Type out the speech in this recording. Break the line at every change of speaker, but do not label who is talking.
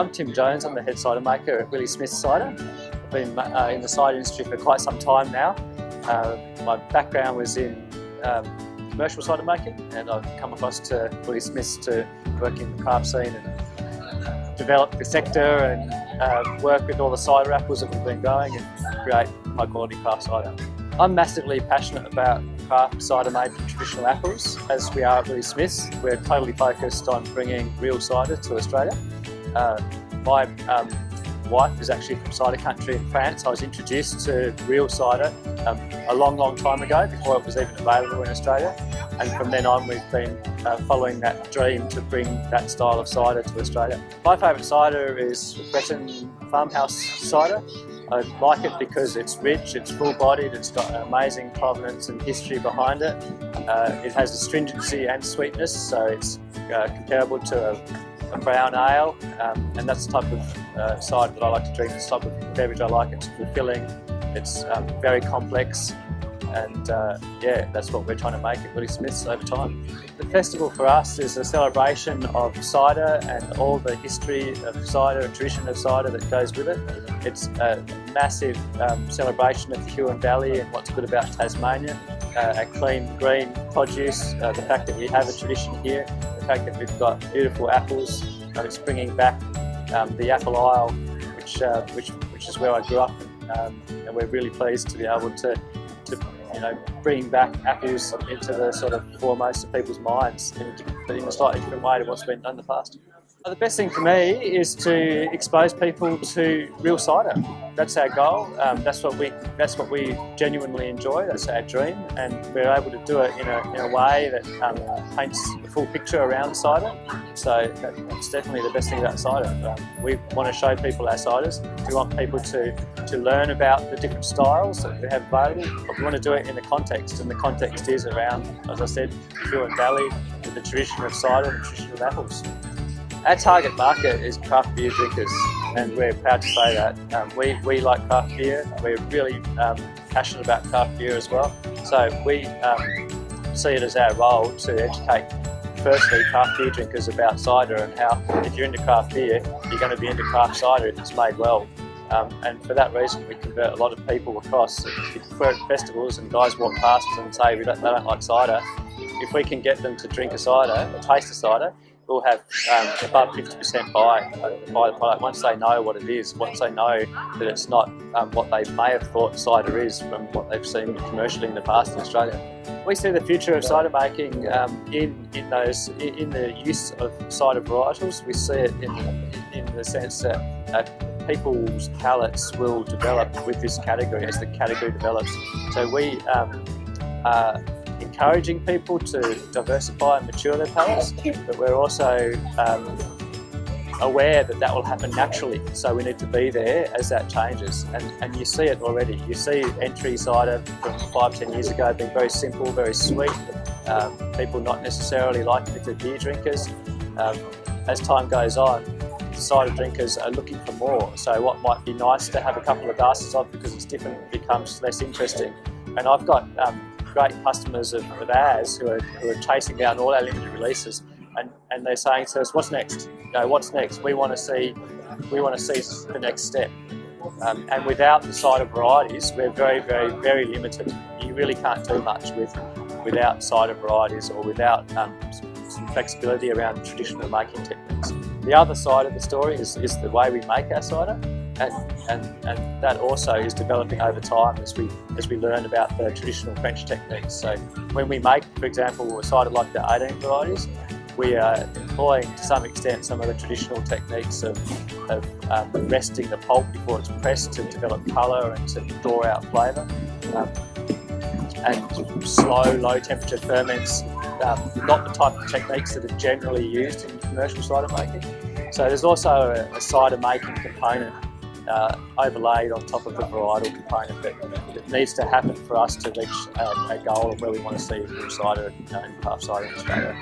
I'm Tim Jones, I'm the head cider maker at Willie Smiths Cider. I've been in the cider industry for quite some time now. My background was in commercial cider making, and I've come across to Willie Smiths to work in the craft scene and develop the sector and work with all the cider apples that we've been growing and create high quality craft cider. I'm massively passionate about craft cider made from traditional apples. As we are at Willie Smiths, we're totally focused on bringing real cider to Australia. My wife is actually from cider country in France. I was introduced to real cider a long time ago, before it was even available in Australia. And from then on we've been following that dream to bring that style of cider to Australia. My favourite cider is Breton farmhouse cider. I like it because it's rich, it's full-bodied, it's got amazing provenance and history behind it. It has astringency and sweetness, so it's comparable to a brown ale, and that's the type of cider that I like to drink. It's the type of beverage I like. It's fulfilling, it's very complex, and yeah, that's what we're trying to make at Willie Smiths over time. The festival for us is a celebration of cider and all the history of cider, tradition of cider that goes with it. It's a massive celebration of the Huon Valley and what's good about Tasmania. A clean green produce, the fact that we have a tradition here, the fact that we've got beautiful apples, it's bringing back the apple isle, which is where I grew up, and we're really pleased to be able to bring back apples into the sort of foremost of people's minds in a slightly different way to what's been done in the past. The best thing for me is to expose people to real cider. That's our goal. That's what we genuinely enjoy. That's our dream, and we're able to do it in a way that paints a full picture around cider. So that's definitely the best thing about cider. We want to show people our ciders. We want people to learn about the different styles that we have available, but we want to do it in a context, and the context is around, as I said, the Huon Valley, with the tradition of cider and the tradition of apples. Our target market is craft beer drinkers, and we're proud to say that. We like craft beer. We're really passionate about craft beer as well. So we see it as our role to educate, firstly, craft beer drinkers about cider and how, if you're into craft beer, you're going to be into craft cider if it's made well. And for that reason, we convert a lot of people across. If we're at festivals and guys walk past us and say they don't like cider, if we can get them to drink a cider, or taste a cider, we'll have above 50% buy the product once they know what it is, once they know that it's not what they may have thought cider is from what they've seen commercially in the past in Australia. We see the future of cider making in the use of cider varietals. We see it in the sense that people's palates will develop with this category as the category develops. So we are encouraging people to diversify and mature their palates, but we're also aware that that will happen naturally, so we need to be there as that changes, and you see it already. You see entry cider from 5-10 years ago being very simple, very sweet, people not necessarily liking it to beer drinkers. As time goes on, cider drinkers are looking for more, so what might be nice to have a couple of glasses of because it's different becomes less interesting. And I've got great customers of ours who are chasing down all our limited releases, and they're saying to us, "What's next? What's next? We want to see the next step." And without the cider varieties, we're very limited. You really can't do much without cider varieties or without some flexibility around traditional making techniques. The other side of the story is the way we make our cider. And that also is developing over time as we learn about the traditional French techniques. So when we make, for example, a cider like the 18 varieties, we are employing to some extent some of the traditional techniques of resting the pulp before it's pressed to develop colour and to draw out flavour, and slow, low temperature ferments, not the type of techniques that are generally used in commercial cider making. So there's also a cider making component overlaid on top of the varietal component that needs to happen for us to reach a goal of where we want to see cider and craft cider in Australia.